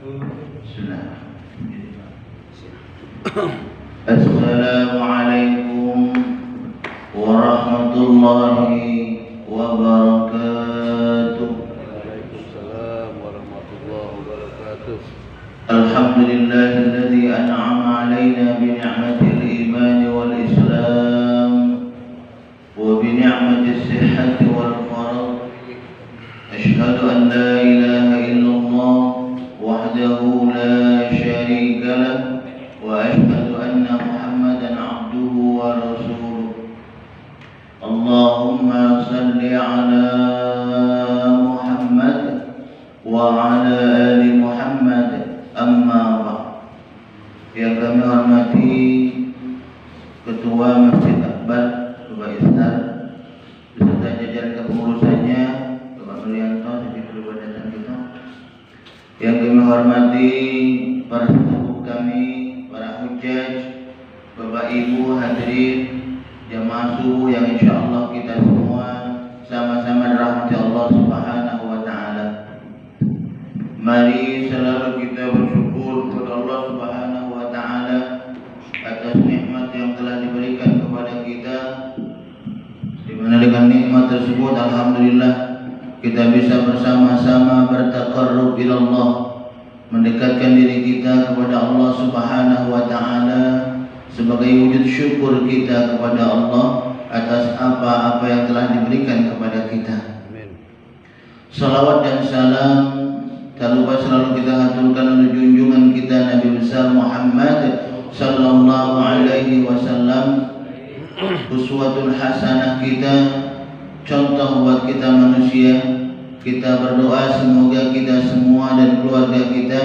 Bismillah. Assalamualaikum warahmatullahi wabarakatuh. Waalaikumsalam warahmatullahi wabarakatuh. Alhamdulillahilladzi an'ama 'alaina bi ni'matil iman wal islam wa bi ni'matis sihhati wal faragh. Asyhadu an la ilaha illallah wahdahu la syarika lah wa asyhadu anna Muhammadan 'abduhu wa rasuluh. Allahumma salli 'ala Muhammad wa 'ala ali Muhammad. Amma ba'd. Yang kami hormati Ketua Masjid Akbar Bapak Isnar beserta jajaran kepengurusannya Bapak Nuryanto Sekjen Wadatan kita. Yang kami hormati para sepuh kami, para hujjaj, Bapak Ibu hadirin jamaah subuh yang insyaallah kita semua sama-sama dirahmati Allah Subhanahu wa taala. Mari selalu kita bersyukur kepada Allah Subhanahu wa taala atas nikmat yang telah diberikan kepada kita, di mana dengan nikmat tersebut alhamdulillah kita bisa bersama-sama bertaqarrub ila Allah, mendekatkan diri kita kepada Allah Subhanahu wa taala sebagai wujud syukur kita kepada Allah atas apa-apa yang telah diberikan kepada kita. Amin. Salawat dan salam tak lupa selalu kita haturkan untuk junjungan kita Nabi besar Muhammad sallallahu alaihi wasallam, uswatul hasanah kita, contoh buat kita manusia. Kita berdoa semoga kita semua dan keluarga kita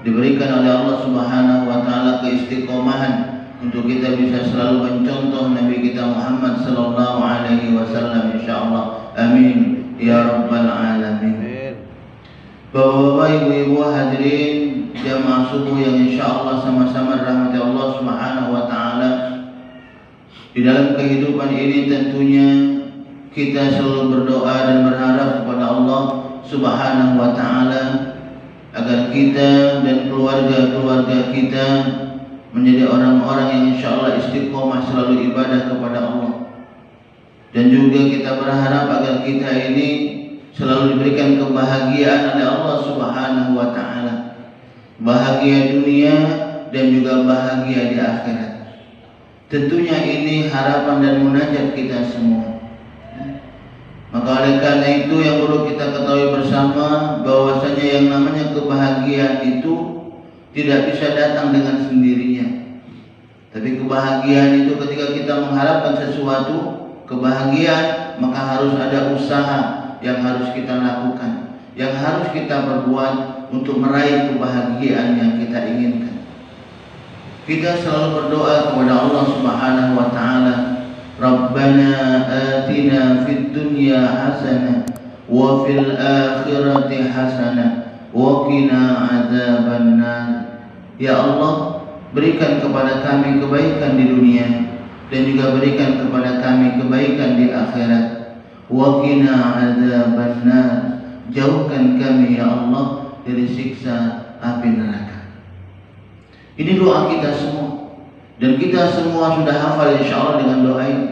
diberikan oleh Allah Subhanahu wa taala keistiqomahan untuk kita bisa selalu mencontoh Nabi kita Muhammad sallallahu alaihi wasallam insyaallah. Amin ya rabbal alamin. Bapak-bapak, ibu-ibu hadirin jamaah subuh yang insyaallah sama-sama dirahmati Allah Subhanahu wa taala. Di dalam kehidupan ini tentunya kita selalu berdoa dan berharap kepada Allah Subhanahu wa taala agar kita dan keluarga-keluarga kita menjadi orang-orang yang insyaallah istiqomah selalu ibadah kepada Allah. Dan juga kita berharap agar kita ini selalu diberikan kebahagiaan oleh Allah Subhanahu wa taala. Bahagia dunia dan juga bahagia di akhirat. Tentunya ini harapan dan munajat kita semua. Maka oleh karena itu yang perlu kita ketahui bersama bahwasanya yang namanya kebahagiaan itu tidak bisa datang dengan sendirinya. Tapi kebahagiaan itu ketika kita mengharapkan sesuatu kebahagiaan, maka harus ada usaha yang harus kita lakukan, yang harus kita perbuat untuk meraih kebahagiaan yang kita inginkan. Kita selalu berdoa kepada Allah Subhanahu wa taala, Rabbana atina fid dunya hasanah wa fil akhirati hasanah wa qina adzabannar. Ya Allah, berikan kepada kami kebaikan di dunia dan juga berikan kepada kami kebaikan di akhirat. Wa qina adzabannar, jauhkan kami ya Allah dari siksa api neraka. Ini doa kita semua dan kita semua sudah hafal insyaallah dengan doa ini.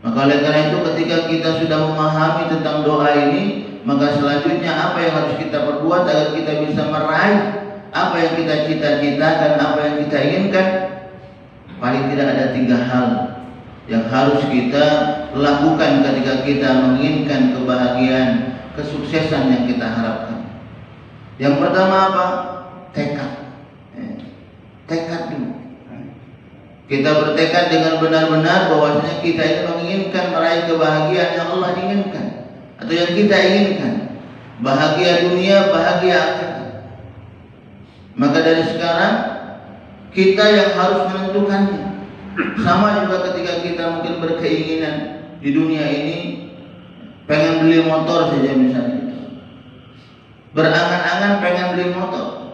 Maka oleh karena itu ketika kita sudah memahami tentang doa ini, maka selanjutnya apa yang harus kita perbuat agar kita bisa meraih apa yang kita cita-citakan, apa yang kita inginkan. Paling tidak ada 3 hal yang harus kita lakukan ketika kita menginginkan kebahagiaan, kesuksesan yang kita harapkan. Yang pertama apa? Tekad. Tekad dulu. Kita bertekad dengan benar-benar bahwasanya kita ini menginginkan meraih kebahagiaan yang Allah inginkan atau yang kita inginkan. Bahagia dunia, bahagia akhirat. Maka dari sekarang kita yang harus menentukannya. Sama juga ketika kita mungkin berkeinginan di dunia ini pengen beli motor saja misalnya, berangan-angan pengen beli motor.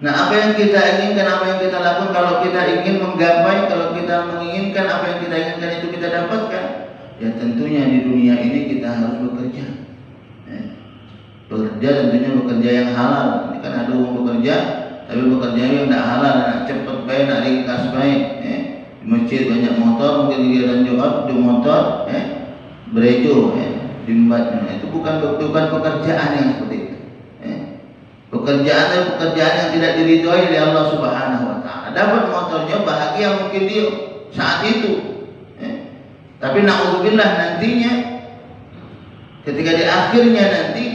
Nah, apa yang kita inginkan, apa yang kita lakukan kalau kita ingin menggapai, kalau kita menginginkan apa yang kita inginkan itu kita dapatkan, ya tentunya di dunia ini kita harus bekerja. Bekerja tentunya bekerja yang halal. Ini kan ada orang bekerja, tapi bekerja yang tidak halal, nak cepat baik, nak ringkas baik. Di masjid banyak motor, mungkin kegiatan Jumat, motor, berejo, dimbat. Itu bukan pekerjaan yang seperti itu. Pekerjaan yang tidak diridhoi oleh Allah Subhanahu Wa Taala. Dapat motornya bahagia mungkin dia saat itu, tapi na'udzubillah nantinya ketika di akhirnya nanti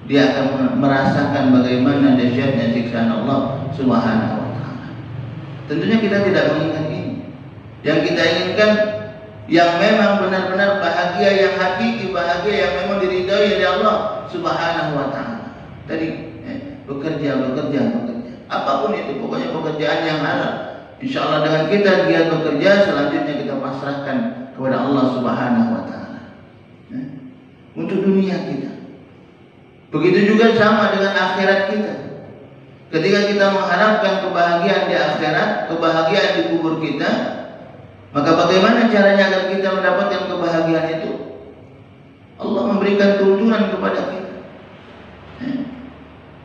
dia akan merasakan bagaimana dahsyatnya siksaan Allah Subhanahu Wa Taala. Tentunya kita tidak menginginkan ini. Yang kita inginkan yang memang benar-benar bahagia yang hakiki, bahagia yang memang diridhoi oleh Allah Subhanahu Wa Taala. Tadi bekerja. Apapun itu, pokoknya pekerjaan yang halal. Insya Allah dengan kita giat bekerja, selanjutnya kita pasrahkan kepada Allah Subhanahu Wa Taala. Untuk dunia kita. Begitu juga sama dengan akhirat kita. Ketika kita mengharapkan kebahagiaan di akhirat, kebahagiaan di kubur kita, maka bagaimana caranya agar kita mendapatkan kebahagiaan itu? Allah memberikan tuntunan kepada kita.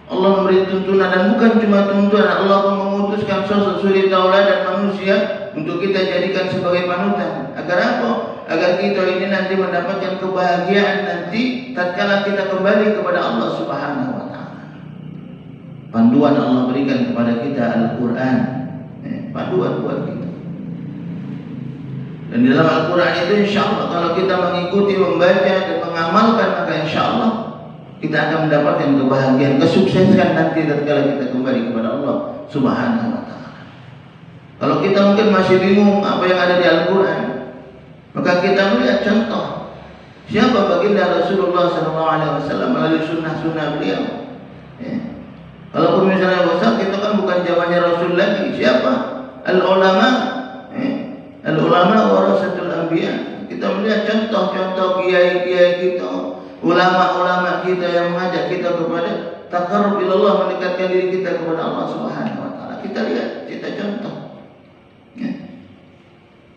Allah memberi tuntunan, dan bukan cuma tuntunan, Allah pun memutuskan sosok suri tauladan manusia untuk kita jadikan sebagai panutan. Agar apa? Agar kita ini nanti mendapatkan kebahagiaan nanti tatkala kita kembali kepada Allah Subhanahu Wa Taala. Panduan Allah berikan kepada kita Al-Quran, panduan buat kita. Dan di dalam Al-Quran itu insya Allah kalau kita mengikuti, membaca dan mengamalkan, maka insya Allah kita akan mendapatkan kebahagiaan, kesuksesan nanti tatkala kita kembali kepada Allah Subhanahu Wa Taala. Kalau kita mungkin masih bingung apa yang ada di Al-Quran, maka kita melihat contoh siapa baginda Rasulullah SAW melalui sunnah-sunnah beliau. Kalaupun misalnya wasat, itu kan bukan zamannya Rasul lagi. Siapa? Al-ulama. Al-ulama warasatul anbiya. Kita melihat contoh-contoh kiai-kiai kita, ulama-ulama kita yang mengajak kita kepada taqarrub ilallah, mendekatkan diri kita kepada Allah Subhanahu Wa Taala. Kita lihat, kita contoh.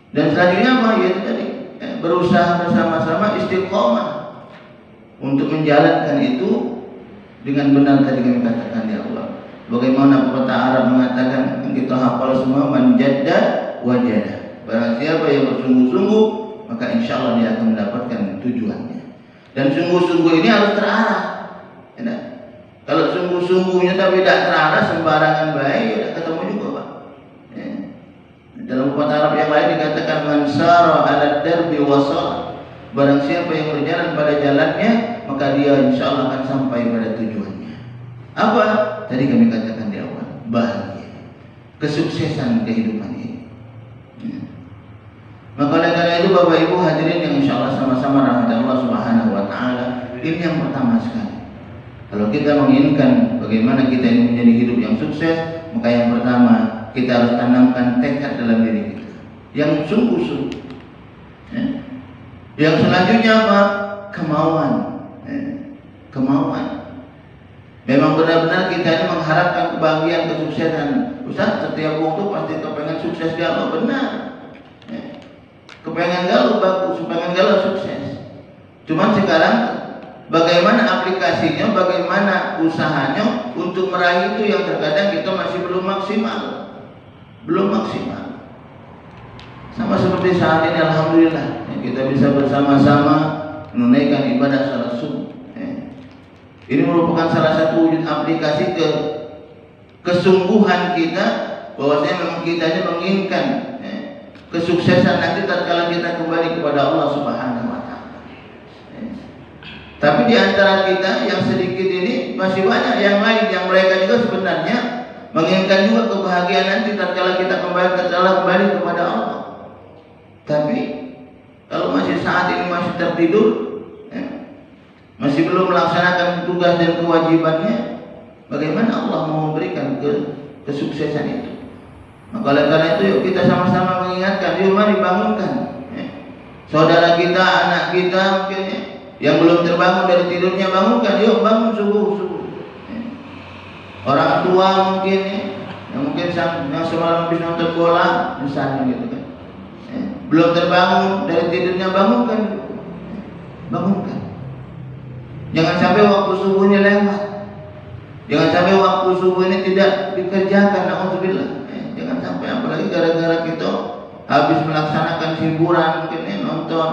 Dan selanjutnya apa? Yaitu tadi berusaha bersama-sama istiqomah untuk menjalankan itu dengan benar. Tadi kami katakan ya Allah, bagaimana pepatah Arab mengatakan yang kita hafal semua, man jadda wajada. Barang siapa yang bersungguh-sungguh, maka insya Allah dia akan mendapatkan tujuannya. Dan sungguh-sungguh ini harus terarah. Kalau sungguh-sungguhnya tapi tidak terarah, sembarangan baik, ya ketemu juga Pak. Dalam pepatah Arab yang lain dikatakan man sara 'ala darbi wasal. Barang siapa yang berjalan pada jalannya, maka dia insya Allah akan sampai pada tujuannya. Apa? Tadi kami katakan di awal, bahagia, kesuksesan kehidupan ini. Maka oleh karena itu Bapak Ibu hadirin yang insya Allah sama-sama rahmat Allah Subhanahu Wa Taala, ini yang pertama sekali. Kalau kita menginginkan bagaimana kita ini menjadi hidup yang sukses, maka yang pertama kita harus tanamkan tekad dalam diri kita yang sungguh-sungguh. Yang selanjutnya apa? Kemauan. Kemauan. Memang benar-benar kita ini mengharapkan kebahagiaan, kesuksesan. Ustaz, setiap waktu pasti kepengen sukses galau, benar. Kepengen galau bagus, kepengen galau sukses. Cuman sekarang bagaimana aplikasinya, bagaimana usahanya untuk meraih itu yang terkadang kita masih belum maksimal. Belum maksimal. Sama seperti saat ini alhamdulillah kita bisa bersama-sama menunaikan ibadah salat subuh. Ini merupakan salah satu wujud aplikasi kesungguhan kita bahwasanya memang kita ini menginginkan kesuksesan nanti tatkala kita kembali kepada Allah Subhanahu Wa Taala. Tapi di antara kita yang sedikit ini masih banyak yang lain yang mereka juga sebenarnya menginginkan juga kebahagiaan nanti tatkala kita kembali kepada Allah. Tapi kalau masih saat ini masih tertidur, masih belum melaksanakan tugas dan kewajibannya, bagaimana Allah mau memberikan kesuksesan itu? Maka oleh karena itu yuk kita sama-sama mengingatkan, yuk mari bangunkan saudara kita, anak kita mungkin yang belum terbangun dari tidurnya, bangunkan, yuk bangun subuh. Orang tua mungkin yang yang semalam habis nonton bola misalnya gitu kan, belum terbangun dari tidurnya, bangunkan. Jangan sampai waktu subuhnya lewat. Jangan sampai waktu subuh ini tidak dikerjakan. Alhamdulillah. Jangan sampai, apalagi gara-gara kita habis melaksanakan hiburan mungkin nonton.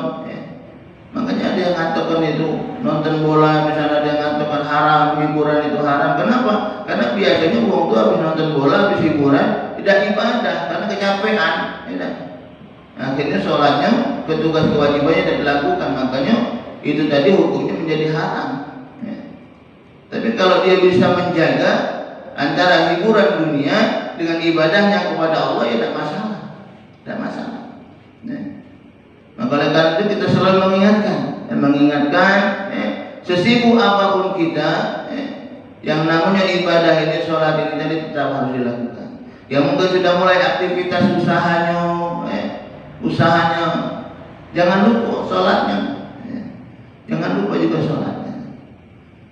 Makanya ada yang ngatakan itu nonton bola, misalnya ada yang ngatakan haram, hiburan itu haram. Kenapa? Karena biasanya uang itu habis nonton bola, habis hiburan tidak ibadah karena kecapean. Akhirnya sholatnya, petugas kewajibannya tidak dilakukan. Makanya itu tadi hukumnya menjadi haram. Tapi kalau dia bisa menjaga antara hiburan dunia dengan ibadahnya kepada Allah, ya tidak masalah, tidak masalah. Maka oleh karena itu kita selalu mengingatkan, sesibuk apapun kita, yang namanya ibadah ini, sholat ini tadi tetap harus dilakukan. Yang mungkin sudah mulai aktivitas usahanya, jangan lupa sholatnya, jangan lupa juga sholatnya.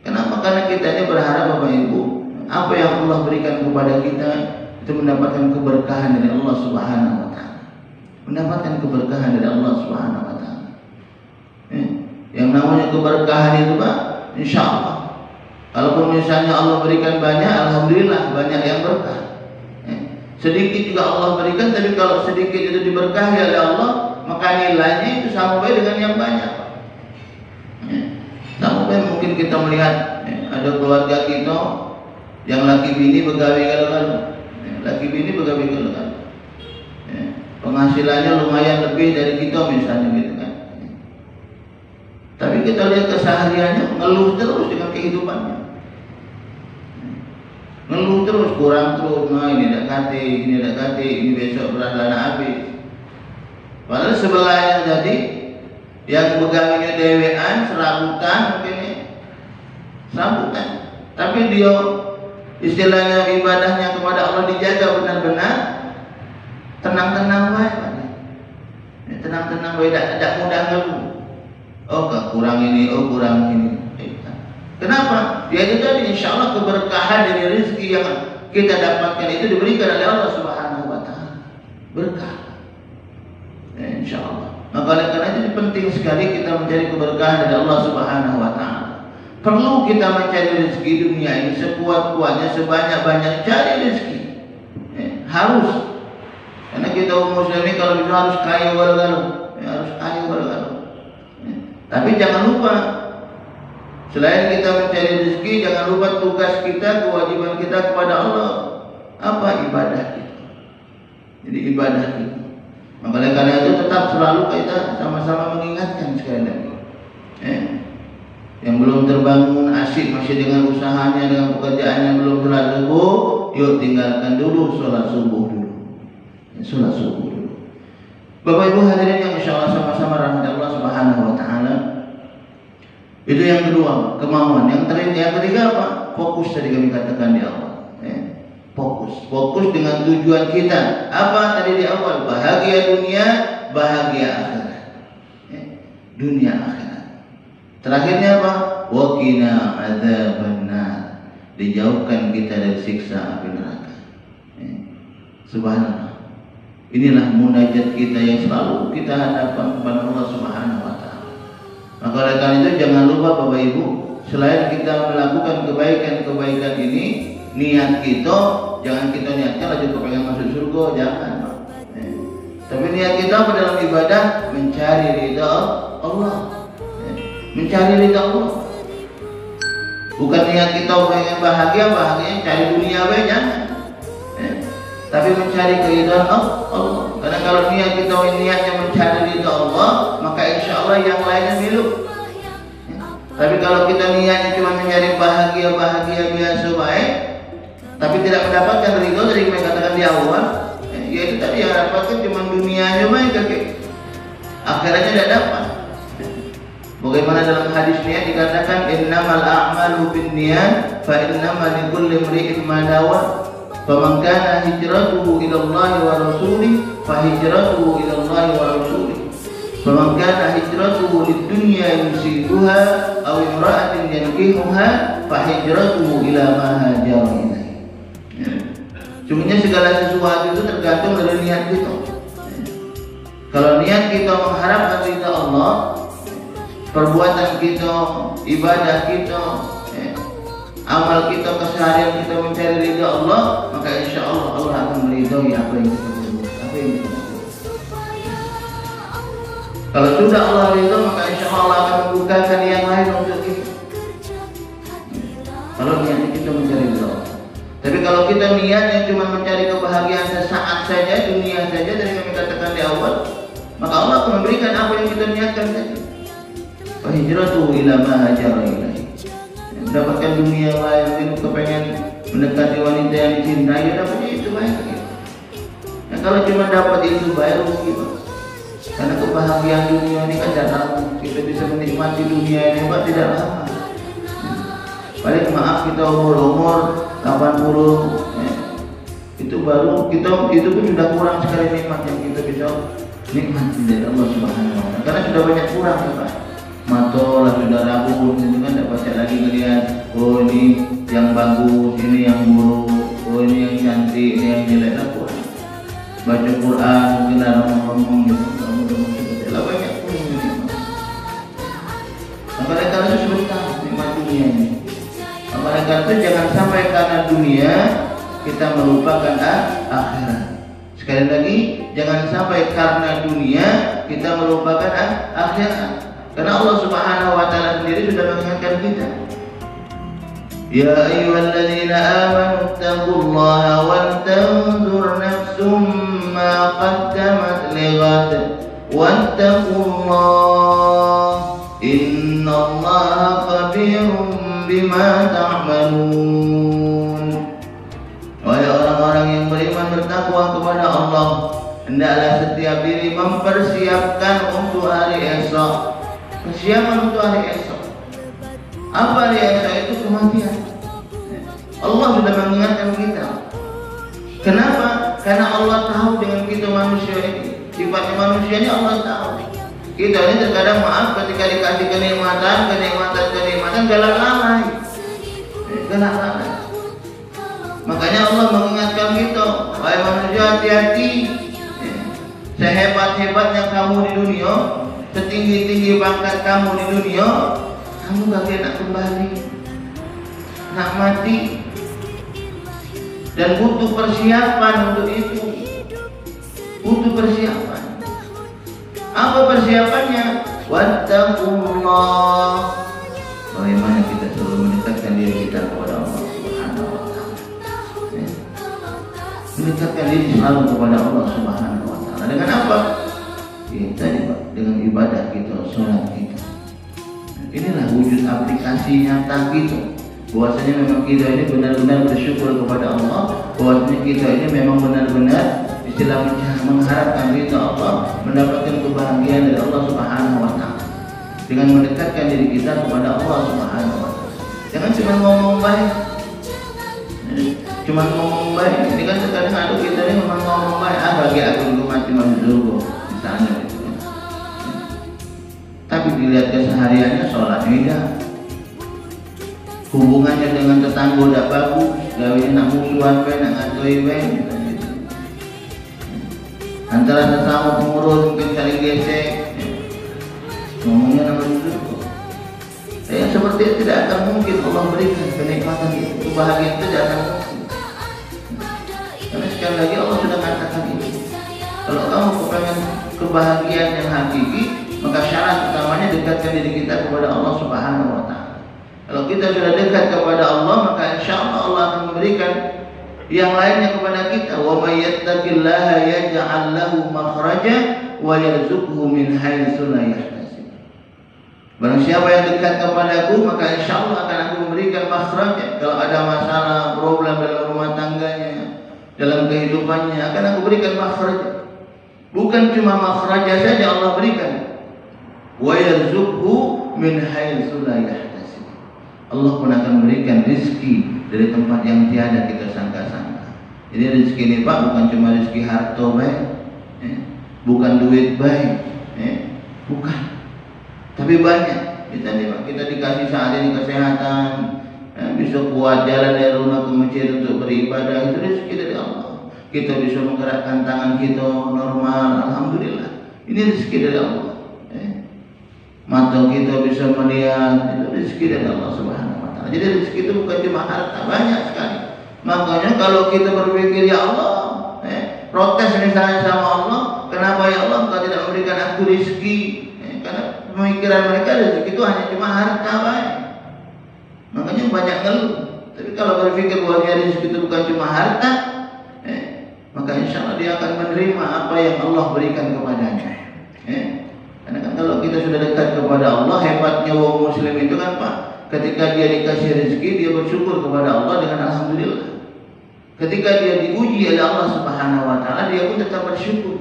Kenapa? Karena kita ini berharap Bapak Ibu, apa yang Allah berikan kepada kita itu mendapatkan keberkahan dari Allah Subhanahu wa Ta'ala. Mendapatkan keberkahan dari Allah Subhanahu wa Ta'ala. Yang namanya keberkahan itu Pak, insya Allah. Kalaupun misalnya Allah berikan banyak, alhamdulillah banyak yang berkah. Sedikit juga Allah berikan, tapi kalau sedikit itu diberkahi oleh Allah, maka nilainya itu sama baik dengan yang banyak. Sama baik mungkin kita melihat ada keluarga kita yang laki bini begawe galau-galau, laki bini begawe galau-galau. Penghasilannya lumayan lebih dari kita misalnya gitu kan. Tapi kita lihat kesehariannya ngeluh terus dengan kehidupannya. Ngeluh terus, kurang terus, nah ini tidak kate, ini besok berat lana habis. Padahal sebelahnya jadi yang pegawainya dewean, serabutan mungkin serabutan. Tapi dia istilahnya ibadahnya kepada Allah dijaga benar-benar. Tenang-tenang baik, tenang-tenang baik, tidak mudah ngeluh. Oh kurang ini, oh kurang ini. Kenapa? Ya itu tadi, insya Allah keberkahan dari rezeki yang kita dapatkan itu diberikan oleh Allah Subhanahu wa Ta'ala. Berkah. Insya Allah. Maka oleh karena itu penting sekali kita mencari keberkahan dari Allah Subhanahu wa Ta'ala. Perlu kita mencari rezeki dunia ini sekuat-kuatnya, sebanyak-banyak cari rezeki. Harus. Karena kita muslim ini kalau bisa harus kaya walau-walau, harus kaya walau-walau. Tapi jangan lupa, selain kita mencari rezeki, jangan lupa tugas kita, kewajiban kita kepada Allah. Apa? Ibadah kita. Jadi ibadah kita. Maka karena itu tetap selalu kita sama-sama mengingatkan sekali lagi. Yang belum terbangun asik masih dengan usahanya, dengan pekerjaannya, belum sholat subuh, yuk tinggalkan dulu sholat subuh dulu. Sholat subuh dulu. Bapak Ibu hadirin yang insyaallah sama-sama rahmat Allah Subhanahu wa Ta'ala. Itu yang kedua, kemauan. Yang ketiga apa? Fokus tadi kami katakan di awal. Fokus dengan tujuan kita. Apa tadi di awal? Bahagia dunia, bahagia akhirat. Dunia akhirat. Terakhirnya apa? Waqina adzabannar. Dijauhkan kita dari siksa api neraka. Subhanallah. Inilah munajat kita yang selalu kita hadapkan kepada Allah Subhanahu wa Ta'ala. Maka oleh karena itu jangan lupa Bapak Ibu, selain kita melakukan kebaikan-kebaikan ini, niat kita jangan kita niatkan aja kepengen masuk surga, jangan. Tapi niat kita apa dalam ibadah? Mencari ridha Allah. Mencari ridha Allah. Bukan niat kita pengen bahagia cari dunia aja, jangan. Tapi mencari keridhaan Allah. Karena kalau niat kita niatnya mencari ridha Allah, maka insya Allah yang lainnya milu. Tapi kalau kita niatnya cuma mencari bahagia biasa baik, tapi tidak mendapatkan ridha dari yang katakan di awal, yaitu tadi yang dapatkan cuma dunianya baik, akhiratnya tidak dapat. Bagaimana dalam hadisnya dikatakan innamal a'malu binniyat fa innamal likulli imri'in ma nawa. Faman kana hijratuhu ila Allah wa rasulih fa hijratuhu ila Allah wa rasulih. Faman kana hijratuhu lid-dunya yusibuha aw imra'atin yankihuha fa hijratuhu ila ma hajara ilaihi. Sebenarnya segala sesuatu itu tergantung dari niat kita. Kalau niat kita mengharapkan ridha Allah, perbuatan kita, ibadah kita, amal kita, keseharian kita mencari ridha Allah, maka insya Allah Allah akan meridhoi apa yang kita berbuat, apa yang kita lakukan. Kalau sudah Allah ridho, maka insya Allah akan membukakan yang lain untuk kita. Kalau niatnya kita mencari ridha. Tapi kalau kita niatnya cuma mencari kebahagiaan sesaat saja, dunia saja, dari yang kita katakan di awal, maka Allah akan memberikan apa yang kita niatkan tadi. Fa hijratuhu ila ma hajara ilaihi. Mendapatkan dunia lain, mungkin kepengen mendekati wanita yang dicintai, ya dapatnya itu baik. Nah, kalau cuma dapat itu baik, gimana? Karena kebahagiaan dunia ini kan tidak lama. Kita bisa menikmati dunia ini tidak lama. Paling maaf kita umur 80, itu baru kita, itu pun sudah kurang sekali nikmat yang kita bisa nikmati dari Allah Subhanahu wa Ta'ala. Karena sudah banyak kurang ya Pak. Mata lah sudah rapuh, itu kan tidak bisa lagi melihat, oh ini yang bagus, ini yang buruk, oh ini yang cantik, ini yang jelek, lah kurang. Baca Quran mungkin ngomong gitu, lah banyak kurang gitu. Maka mereka itu sebentar nikmat dunia ini. Maka itu jangan sampai karena dunia kita melupakan akhirat. Sekali lagi, jangan sampai karena dunia kita melupakan akhirat. Karena Allah Subhanahu wa Ta'ala sendiri sudah mengingatkan kita. Ya ayyuhalladzina amanu taqullaha wal tanzur nafsum ma qaddamat lighad wattaqullaha innallaha khabirum bima ta'malun. Wahai orang-orang yang beriman, bertakwa kepada Allah, hendaklah setiap diri mempersiapkan untuk hari esok. Persiapan untuk hari esok. Apa hari esok itu? Kematian. Allah sudah mengingatkan kita. Kenapa? Karena Allah tahu dengan kita manusia ini. Sifatnya manusia ini Allah tahu. Kita ini terkadang maaf ketika dikasih kenikmatan galak lalai. Makanya Allah mengingatkan kita, wahai manusia, hati-hati. Sehebat-hebatnya kamu di dunia, setinggi-tinggi pangkat kamu di dunia, kamu gak nak kembali, nak mati, dan butuh persiapan untuk itu. Butuh persiapan. Apa persiapannya? Wattaqullah. Bagaimana kita selalu mendekatkan diri kita kepada Allah Subhanahu wa Ta'ala. Mendekatkan diri selalu kepada Allah Subhanahu wa Ta'ala. Dengan apa? Dengan ibadah kita, sholat kita. Inilah wujud aplikasi nyata kita. Bahwasanya memang kita ini benar-benar bersyukur kepada Allah. Bahwasanya kita ini memang benar-benar istilahnya mengharapkan ridha Allah, mendapatkan kebahagiaan dari Allah Subhanahu wa Ta'ala. Dengan mendekatkan diri kita kepada Allah Subhanahu wa Ta'ala. Jangan cuma ngomong baik. Cuma ngomong baik. Ini kan terkadang ada kita ini memang ngomong baik. Bagi aku mati masuk surga misalnya gitu. Tapi dilihat kesehariannya sholat tidak. Hubungannya dengan tetangga tidak bagus. Gawe nak musuhan bae, nak ngatoi bae. Antara sesama pengurus mungkin saling gesek. Ngomongnya nama dulu. Seperti itu tidak akan mungkin Allah berikan kenikmatan itu, kebahagiaan itu tidak akan mungkin. Karena sekali lagi Allah sudah katakan ini. Kalau kamu kepengen kebahagiaan yang hakiki, maka syarat utamanya dekatkan diri kita kepada Allah Subhanahu wa Ta'ala. Kalau kita sudah dekat kepada Allah, maka insya Allah Allah akan memberikan yang lainnya kepada kita. Wa may yattaqillaha yaj'al lahu makhraja wa yarzuqhu min haitsu la yahtasib. Barang siapa yang dekat kepadaku, maka insya Allah akan aku memberikan makhrajnya. Kalau ada masalah, problem dalam rumah tangganya, dalam kehidupannya, akan aku berikan makhrajnya. Bukan cuma makhrajnya saja Allah berikan. Wa yarzuqhu min haitsu la yahtasib. Allah pun akan memberikan rezeki dari tempat yang tiada kita sangka-sangka. Jadi rezeki ini Pak bukan cuma rezeki harta baik, bukan duit baik, bukan. Tapi banyak. Kita nih Pak, kita dikasih saat ini kesehatan, bisa kuat jalan dari rumah ke masjid untuk beribadah, itu rezeki dari Allah. Kita bisa menggerakkan tangan kita normal, alhamdulillah. Ini rezeki dari Allah. mata kita bisa melihat, itu rezeki dari Allah Subhanahu wa taala. Jadi rezeki itu bukan cuma harta, banyak sekali. Makanya kalau kita berpikir ya Allah, protes misalnya sama Allah, kenapa ya Allah Engkau tidak memberikan aku rezeki? Karena pemikiran mereka rezeki itu hanya cuma harta baik. Makanya banyak ngeluh. Tapi kalau berpikir bahwa rezeki itu bukan cuma harta, maka insya Allah dia akan menerima apa yang Allah berikan kepadanya. Karena kan kalau kita sudah dekat kepada Allah, hebatnya wong muslim itu kan Pak, ketika dia dikasih rezeki dia bersyukur kepada Allah dengan alhamdulillah. Ketika dia diuji oleh Allah Subhanahu wa taala, dia pun tetap bersyukur.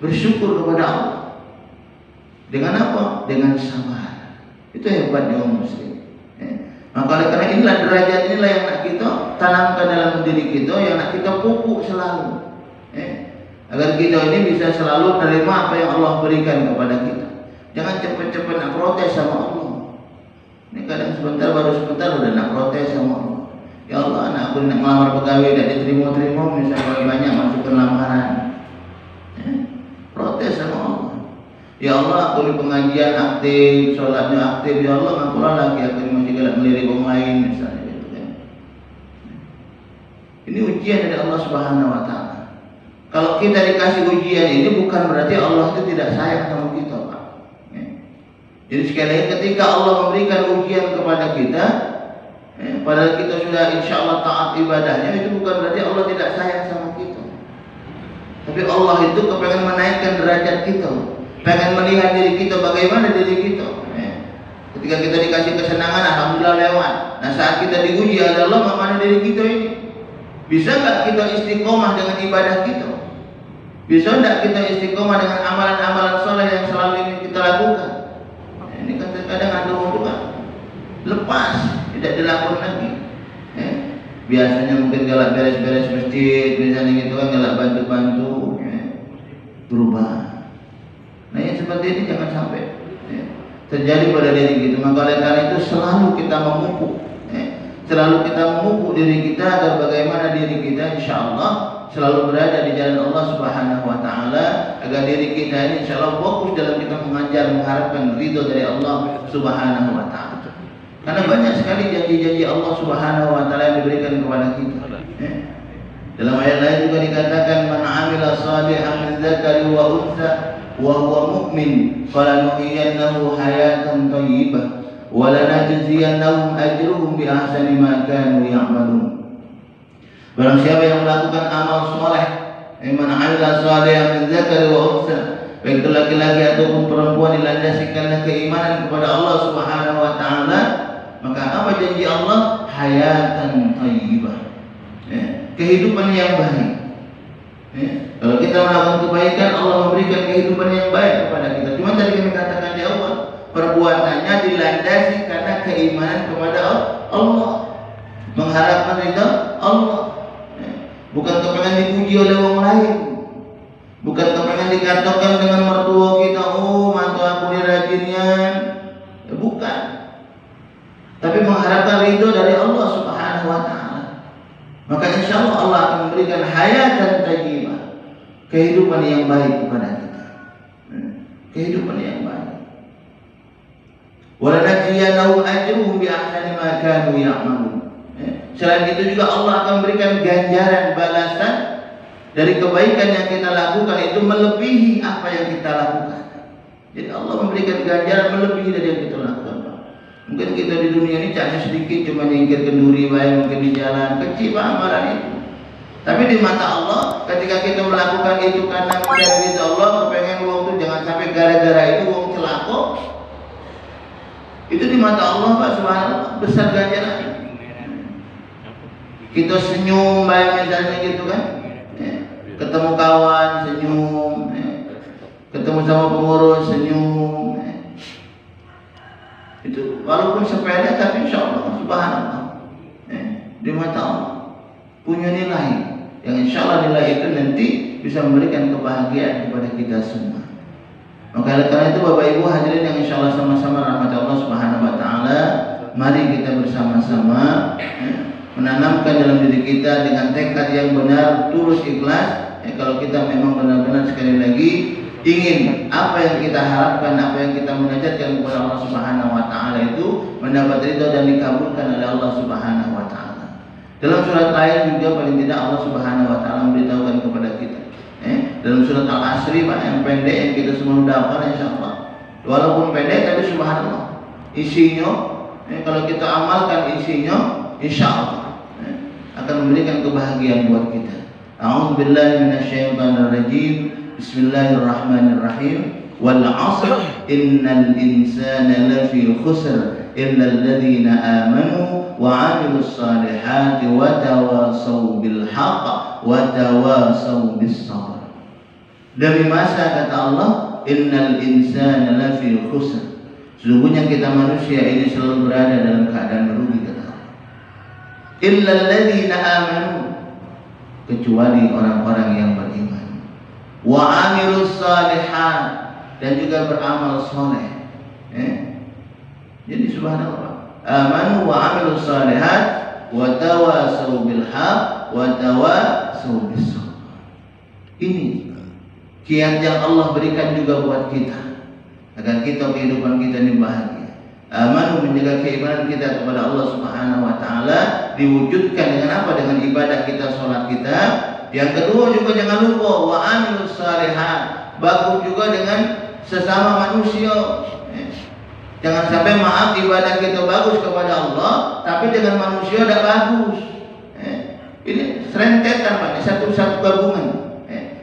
Bersyukur kepada Allah. Dengan apa? Dengan sabar. Itu hebatnya wong muslim. Maka oleh karena inilah derajat inilah yang nak kita tanamkan dalam diri kita, yang nak kita pupuk selalu. Agar kita ini bisa selalu menerima apa yang Allah berikan kepada kita. Jangan cepat-cepat nak protes sama Allah. Ini kadang baru sebentar udah nak protes sama Allah. Ya Allah, anak aku nak melamar pegawai tidak diterima-terima, misalnya banyak masuk ke lamaran. Protes sama Allah. Ya Allah, aku di pengajian aktif, sholatnya aktif. Ya Allah, ngakulah lagi aku ini masih galak melirik orang lain, misalnya gitu kan. Ini ujian dari Allah Subhanahu wa taala. Kalau kita dikasih ujian ini bukan berarti Allah itu tidak sayang sama kita, Pak. Jadi sekali lagi ketika Allah memberikan ujian kepada kita, padahal kita sudah insya Allah taat ibadahnya, itu bukan berarti Allah tidak sayang sama kita. Tapi Allah itu kepengen menaikkan derajat kita, pengen melihat diri kita bagaimana diri kita. Ketika kita dikasih kesenangan, alhamdulillah lewat. Nah saat kita diuji adalah mana diri kita ini. Bisa nggak kita istiqomah dengan ibadah kita? Bisa nggak kita istiqomah dengan amalan-amalan soleh yang selalu ingin kita lakukan? Ini kan kadang ada orang juga lepas, tidak dilakukan lagi. Biasanya mungkin galak beres-beres masjid, misalnya gitu kan, galak bantu-bantu, berubah. Nah yang seperti ini jangan sampai terjadi pada diri kita. Maka oleh karena itu selalu kita memupuk, selalu kita memupuk diri kita agar bagaimana diri kita insya Allah selalu berada di jalan Allah Subhanahu wa taala, agar diri kita ini insya Allah fokus dalam kita mengajar, mengharapkan ridho dari Allah Subhanahu wa taala. Karena banyak sekali janji-janji Allah Subhanahu wa taala yang diberikan kepada kita. Dalam ayat lain juga dikatakan man 'amila shalihan min dzakari wa untha wa huwa mu'min falanuhyiyannahu hayatan thayyibah wa lanajziyannahum ajruhum bi ahsani ma kanu ya'malun. Barang siapa yang melakukan amal soleh, man 'amila shalihan min dzakari wa untha, baik itu laki-laki ataupun perempuan, dilandasikan keimanan kepada Allah Subhanahu wa taala, maka apa janji Allah? Hayatan thayyibah, kehidupan yang baik. Kalau kita melakukan kebaikan, Allah memberikan kehidupan yang baik kepada kita. Cuma tadi kami katakan di awal, perbuatannya dilandasi karena keimanan kepada Allah, mengharapkan ridha Allah, bukan kepengen dipuji oleh orang lain, bukan kepengen dikatakan dengan mertua kita, oh mantu aku ini rajinnya, bukan. Tapi mengharapkan ridho dari Allah Subhanahu wa taala. Maka insya Allah Allah akan memberikan hayatan thayyibah, kehidupan yang baik kepada kita, kehidupan yang baik. Wa lanajziyannahum ajruhum bi ahsani ma kanu ya'malun. Selain itu juga Allah akan memberikan ganjaran balasan dari kebaikan yang kita lakukan itu melebihi apa yang kita lakukan. Jadi Allah memberikan ganjaran melebihi dari yang kita lakukan. Mungkin kita di dunia ini cari sedikit, cuma nyingkir kenduri baik mungkin di jalan, kecil amalan itu. Tapi di mata Allah, ketika kita melakukan itu karena mencari ridha Allah, kepengen uang itu jangan sampai gara-gara itu uang celaka. Itu di mata Allah Pak Subhanallah besar ganjarannya. Kita senyum baik misalnya gitu kan, ketemu kawan senyum, ketemu sama pengurus senyum. Itu walaupun sepele tapi insya Allah Subhanallah di mata Allah punya nilai yang insya Allah nilai itu nanti bisa memberikan kebahagiaan kepada kita semua. Maka karena itu Bapak Ibu hadirin yang insya Allah sama-sama rahmat Allah Subhanahu wa taala, mari kita bersama-sama menanamkan dalam diri kita dengan tekad yang benar, tulus ikhlas. Kalau kita memang benar-benar sekali lagi ingin apa yang kita harapkan, apa yang kita munajatkan kepada Allah Subhanahu wa taala itu mendapat ridha dan dikabulkan oleh Allah Subhanahu wa taala. Dalam surat lain juga paling tidak Allah Subhanahu wa taala memberitahukan kepada kita. Dalam surat Al-Asri Pak, yang pendek yang kita semua sudah hafal insyaallah. Walaupun pendek tapi subhanallah. Isinya kalau kita amalkan isinya insyaallah akan memberikan kebahagiaan buat kita. A'udzubillahi minasyaitonir rajim. Bismillahirrahmanirrahim. Wal 'asr innal insana lafi khusr illa alladziina aamanu wa 'amilus shalihati wa tawashaw bil haqq wa tawashaw bis sabr. Demi masa kata Allah, innal insana lafi khusr. Sesungguhnya kita manusia ini selalu berada dalam keadaan merugi kata Allah. Illa alladziina aamanu, kecuali orang-orang yang beriman. Wa 'amilus shalihat, dan juga beramal soleh. Jadi subhanallah. Amanu wa 'amilus shalihat wa tawasaw bil haqq wa tawasaw bis sabr. Ini kiat yang Allah berikan juga buat kita agar kita kehidupan kita ini bahagia. Amanu, menjaga keimanan kita kepada Allah Subhanahu wa taala diwujudkan dengan apa? Dengan ibadah kita, salat kita. Yang kedua juga jangan lupa wa amilus shalihat, bagus juga dengan sesama manusia. Jangan sampai maaf ibadah kita bagus kepada Allah tapi dengan manusia tidak bagus. Ini serentetan Pak, satu gabungan.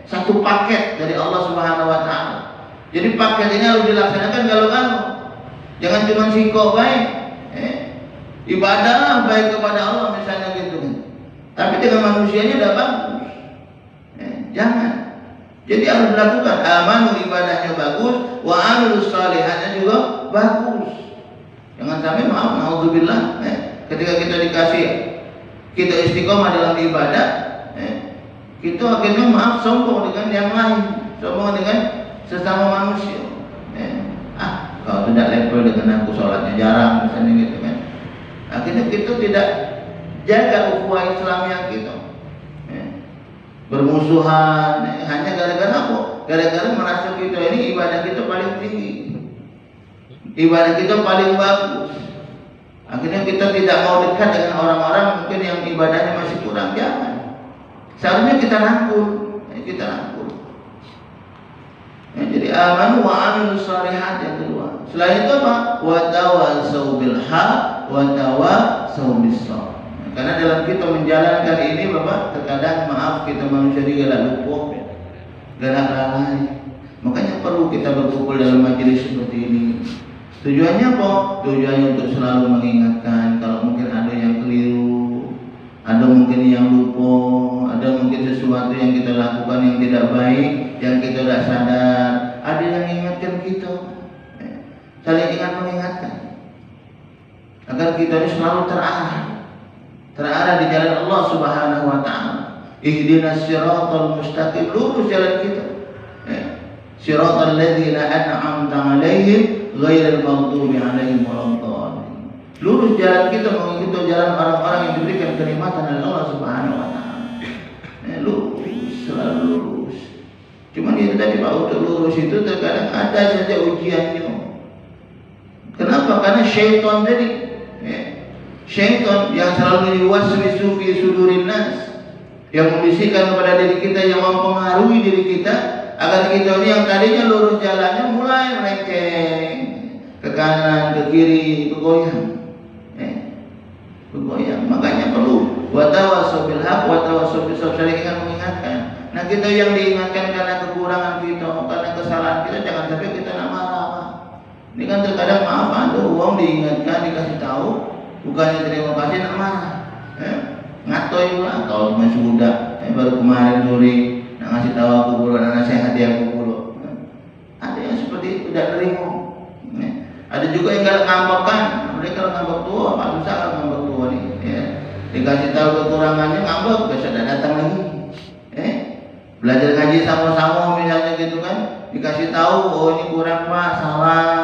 Satu paket dari Allah Subhanahu wa taala. Jadi paket ini harus dilaksanakan kalau jangan cuma singkok baik. Ibadah baik kepada Allah misalnya gitu kan. Tapi dengan manusianya tidak bagus. Jangan. Jadi harus dilakukan. Amanu, ibadahnya bagus, wa amilus shalihatnya juga bagus. Jangan sampai maaf, naudzubillah, ketika kita dikasih kita istiqomah dalam ibadah, kita akhirnya maaf sombong dengan yang lain, sombong dengan sesama manusia. Kalau tidak level dengan aku sholatnya jarang misalnya gitu kan. Akhirnya kita tidak jaga ukhuwah Islamiyah kita. Bermusuhan hanya gara-gara apa? Gara-gara merasa kita ini ibadah kita paling tinggi, ibadah kita paling bagus. Akhirnya kita tidak mau dekat dengan orang-orang mungkin yang ibadahnya masih kurang. Jangan. Seharusnya kita rangkul, jadi amanu wa amilus shalihat yang kedua. Selain itu apa? Wa tawasaw bil haqq wa tawasaw bis sabr. Karena dalam kita menjalankan ini Bapak, terkadang maaf kita manusia juga lupa, galak lalai. Makanya perlu kita berkumpul dalam majelis seperti ini. Tujuannya apa? Tujuannya untuk selalu mengingatkan kalau mungkin ada yang keliru, ada mungkin yang lupa, ada mungkin sesuatu yang kita lakukan yang tidak baik, yang kita tidak sadar. Ada yang mengingatkan kita, saling ingat mengingatkan agar kita ini selalu terarah di jalan Allah Subhanahu wa taala. Ihdinas siratal mustaqim, lurus jalan kita. Siratal ladzina an'amta 'alaihim ghairil maghdubi 'alaihim waladdallin. Lurus jalan kita mengikuti jalan orang-orang yang diberikan kenikmatan oleh Allah Subhanahu wa taala. Lurus, selalu lurus. Cuman itu tadi Pak, untuk lurus itu terkadang ada saja ujiannya. Kenapa? Karena syaitan tadi, syaitan yang selalu yuwaswisu fi sudurin nas, yang membisikkan kepada diri kita, yang mempengaruhi diri kita agar kita ini yang tadinya lurus jalannya mulai melenceng ke kanan, ke kiri, ke goyang. Makanya perlu wa tawasaw bil haqq wa tawasaw bis sabr, saling mengingatkan. Nah, kita yang diingatkan karena kekurangan kita, karena kesalahan kita, jangan sampai kita nak marah. Ini kan terkadang maaf, ada uang diingatkan, dikasih tahu, bukannya terima kasih nak marah. Ngatoy pula kalau masih muda. Baru kemarin sore nak ngasih tahu aku pula, nak nasihati aku pula. Ada yang seperti itu tidak terima. Ada juga yang galak ngambekkan. Mereka kalau ngambek tua, apa susah kalau ngambek tua nih. Dikasih tahu kekurangannya ngambek, besok tidak datang lagi. Belajar ngaji sama-sama misalnya gitu kan, dikasih tahu, oh ini kurang Pak, salah.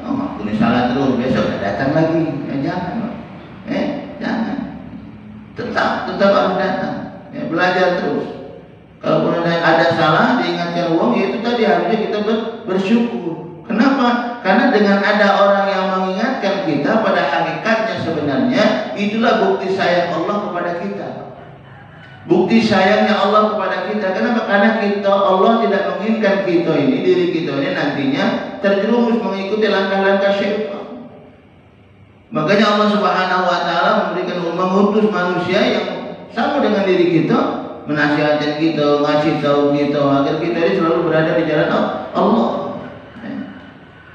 Oh, ini salah terus, besok tidak datang lagi. Jangan Pak. Jangan. Tetap harus datang. Belajar terus. Kalaupun ada salah diingatkan uang, ya itu tadi harusnya kita bersyukur. Kenapa? Karena dengan ada orang yang mengingatkan kita, pada hakikatnya sebenarnya itulah bukti sayang Allah kepada kita. Bukti sayangnya Allah kepada kita. Kenapa? Karena Allah tidak menginginkan diri kita ini nantinya terjerumus mengikuti langkah-langkah syaitan. Makanya Allah Subhanahu wa taala mengutus manusia yang sama dengan diri kita, menasihatkan kita, ngasih tahu kita agar kita ini selalu berada di jalan Allah.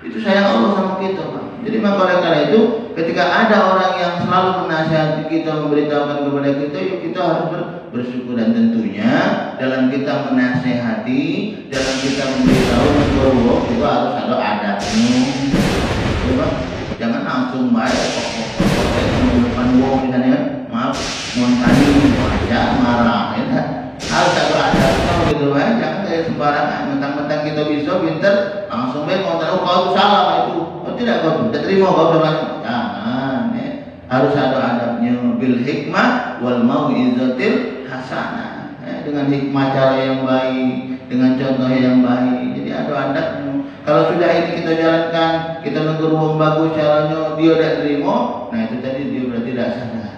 Itu sayang Allah sama kita, Pak. Jadi maka oleh karena itu, ketika ada orang yang selalu menasihati kita, memberitahukan kepada kita, yuk kita harus bersyukur. Dan tentunya dalam kita menasihati, dalam kita memberitahu, itu harus ada adabnya. Coba, jangan langsung baik, bukan wong misalnya, maaf, montani, aja marah, ya. Harus ada adabnya gitu, ya. Jangan kayak sembarangan, mentang-mentang kita bisa, pinter, langsung baik, kau itu salah itu. Tidak, kau tidak terima, kau salah. Jangan, ya. Harus ada adabnya, bil hikmah wal mau'izatil hasanah, ya. Dengan hikmah cara yang baik, dengan contoh yang baik. Jadi ada adabnya. Kalau sudah ini kita jalankan, kita negur wong bagus caranya, dia tidak terima, nah itu tadi dia berarti tidak sadar.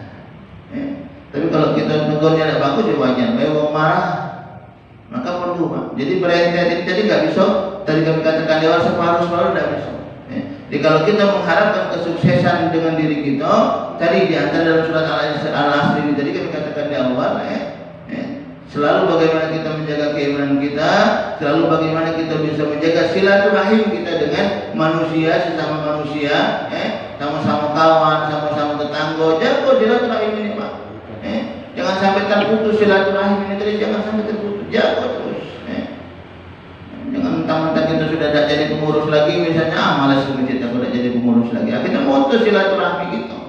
Ya. Tapi kalau kita negurnya tidak bagus, ya wajar. Wong marah, maka perlu, Pak. Jadi berhenti jadi nggak bisa. Tadi kami katakan di awal separuh tidak bisa. Ya. Jadi kalau kita mengharapkan kesuksesan dengan diri kita, tadi di antara dalam surat Al-Asr ini tadi kami katakan di awal, ya. Selalu bagaimana kita menjaga keimanan kita, selalu bagaimana kita bisa menjaga silaturahim kita dengan manusia, sesama manusia, sama-sama kawan, sama-sama tetangga. Jaga silaturahim ini, Pak. Jangan sampai terputus silaturahim ini tadi, jangan sampai terputus. Jaga terus. Jangan mentang-mentang kita sudah tidak jadi pengurus lagi, misalnya malas ke masjid, aku tidak jadi pengurus lagi. Kita mutus silaturahmi kita.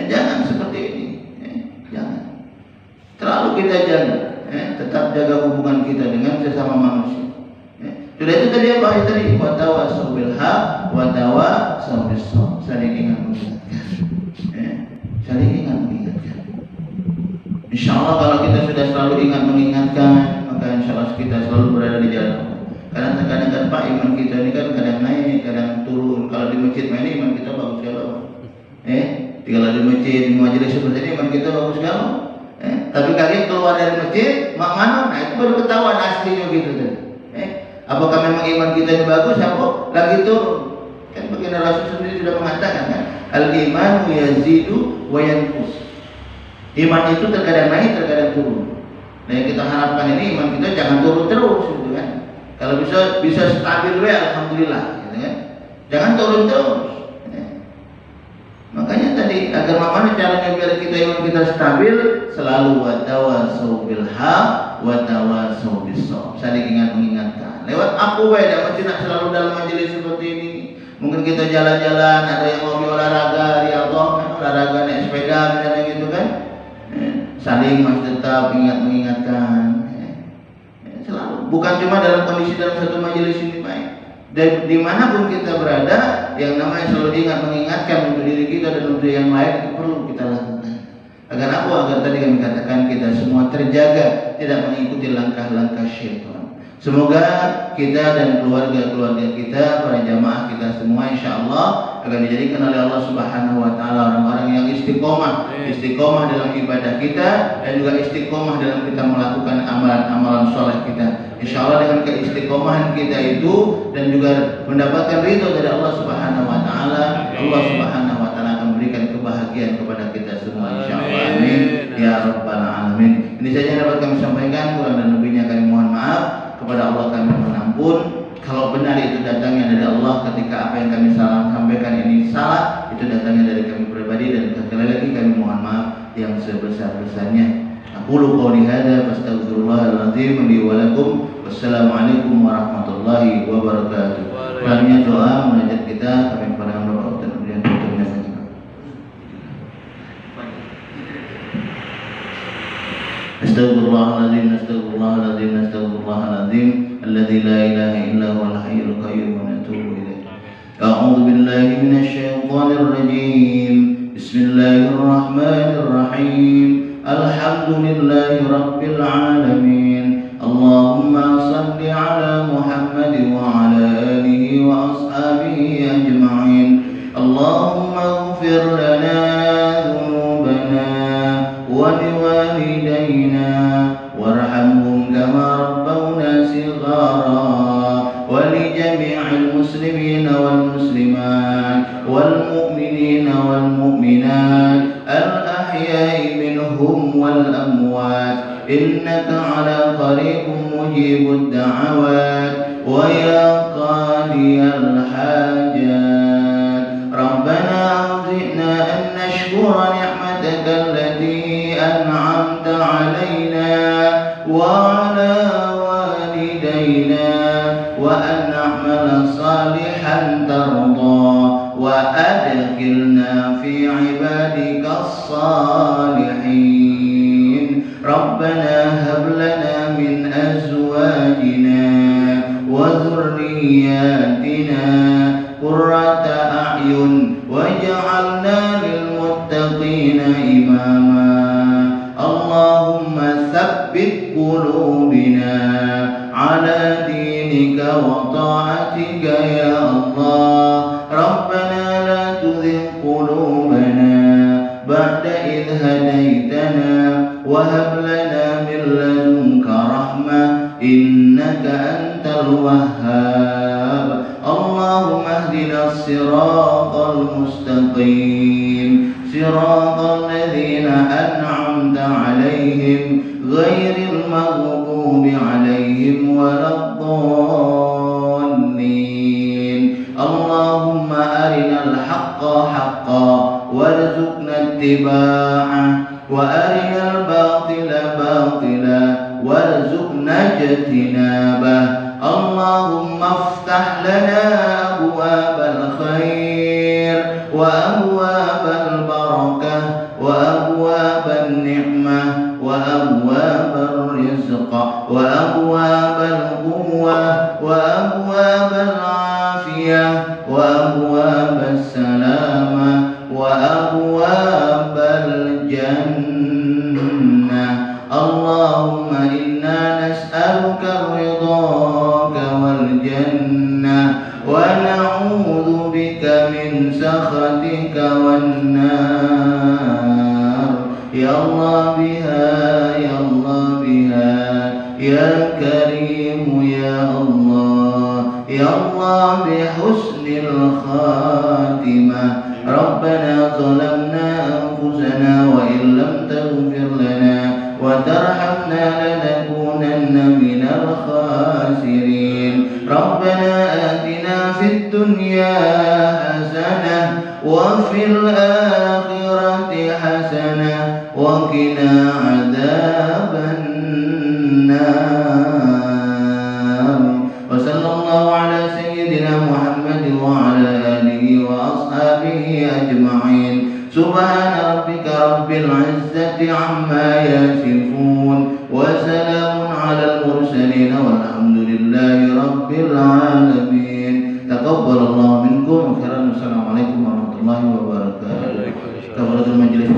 Jangan seperti ini. Jangan. Terlalu kita jaga. Tetap jaga hubungan kita dengan sesama manusia. Sudah itu tadi apa? Tadi watawasau bil haq, watawasau bis sabr. Saling ingat mengingatkan. Saling ingat mengingatkan. Insyaallah kalau kita sudah selalu ingat mengingatkan, maka insyaallah kita selalu berada di jalan Allah. Karena terkadang kan Pak, iman kita ini kan kadang naik, kadang turun. Kalau di masjid ini iman kita bagus sekali. Kalau di masjid, di majelis seperti ini iman kita bagus sekali. Tapi kalian keluar dari masjid, mana? Nah itu baru ketahuan aslinya gitu kan. Apakah memang iman kita ini bagus? Apa lagi turun? Kan baginda Rasul sendiri sudah mengatakan kan, al-iman yazidu wa yanqus. Iman itu terkadang naik, terkadang turun. Nah yang kita harapkan ini iman kita jangan turun terus, gitu kan. Kalau bisa stabil, alhamdulillah, gitu kan. Jangan turun terus. Makanya tadi agar mana caranya biar kita iman kita stabil, selalu watawasau bil haq, watawasau bis sabr. Saling ingat mengingatkan. Lewat aku tidak mesti nak selalu dalam majelis seperti ini. Mungkin kita jalan-jalan, ada yang mau olahraga, olahraga naik sepeda misalnya gitu kan. Saling masih tetap ingat mengingatkan. Selalu. Bukan cuma dalam kondisi dalam satu majelis ini, baik. Dan dimanapun kita berada, yang namanya selalu diingat mengingatkan untuk diri kita dan untuk yang lain itu perlu kita lakukan. Agar apa? Agar tadi kami katakan kita semua terjaga, tidak mengikuti langkah-langkah syaitan. Semoga kita dan keluarga-keluarga kita, para jamaah kita semua, insya Allah akan dijadikan oleh Allah Subhanahu Wa Taala orang-orang yang istiqomah dalam ibadah kita dan juga istiqomah dalam kita melakukan amalan-amalan soleh kita. Insya Allah dengan keistiqomahan kita itu dan juga mendapatkan ridho dari Allah Subhanahu Wa Taala, Allah Subhanahu Wa Taala akan memberikan kebahagiaan kepada kita semua. Insya Allah, amin ya rabbal alamin. Ini saja yang dapat kami sampaikan, kurang dan lebihnya kami mohon maaf. Kepada Allah kami mohon ampun. Kalau benar itu datangnya dari Allah, ketika apa yang kami sampaikan ini salah, itu datangnya dari kami pribadi, dan sekali lagi kami mohon maaf yang sebesar-besarnya. Aqulu qouli hadza fastaghfirullahal azim li wa lakum. Wassalamualaikum warahmatullahi wabarakatuh. Selanjutnya doa munajat kita kami kepada Allah dan kemudian tutupnya saja. Astaghfirullahaladzim, astaghfirullahaladzim, astaghfirullahaladzim, alladzi la ilaha illa huwal hayyul qayyum wa natubu ilaih. A'udzu billahi minasy syaithanir rajim. Bismillahirrahmanirrahim. Alhamdulillahi rabbil alamin. اللهم صل على محمد وعلى آله وأصحابه أجمعين. اللهم اغفر لنا ذنوبنا ولوالدينا وارحمهم كما ربونا صغارا، ولجميع المسلمين والمسلمات والمؤمنين والمؤمنات الأحياء منهم والأموات، إنك على قريب مجيب الدعوات ويا قاضي الحاجات. ربنا أوزئنا أن نشكر نعمتك التي أنعمت علينا وعلى والدينا، وأن نعمل صالحا ترضى، وأدخلنا في عبادك الصالحين. ربنا هب لنا من أزواجنا وذرياتنا قرة أعين واجعلنا للمتقين إماما. اللهم ثبت قلوبنا على دينك وطاعتك يا الله. ربنا لا تزغ قلوبنا بعد إذ هديتنا وهب لنا من لدنك رحمة إنك أنت الوهاب. اللهم اهدنا الصراط المستقيم، صراط الذين أنعمت عليهم غير المغضوب عليهم ولا الضالين. اللهم أرنا الحق حقا وارزقنا اتباعه، وأرنا الباطل باطلا وارزقنا اجتنابه. اللهم افتح لنا أبواب الخير وأبواب البركة وأبواب النعمة وأبواب الرزق وأبواب القوة وأبواب العافية وأبواب السلامة وأبواب الجنة. اللهم إنا نسألك رضاك والجنة ونعوذ بك من سخطك والنار. يا الله بها، يا الله بها، يا كريم يا الله، يا الله بحسن الخاتمة. ربنا ظلمنا أنفسنا وإن لم تغفر لنا وترحمنا لنكونن من الخاسرين. ربنا آتنا في الدنيا حسنة وفي الآخرة حسنة وقنا عذاب النار. وصلى الله على سيدنا محمد وعلى آله وأصحابه أجمعين. سبحان ربك رب العزة عما يصفون وسلام على المرسلين والحمد لله رب العالمين. تقبل الله منكم. Assalamualaikum warahmatullahi wabarakatuh. Kafaratul majlis.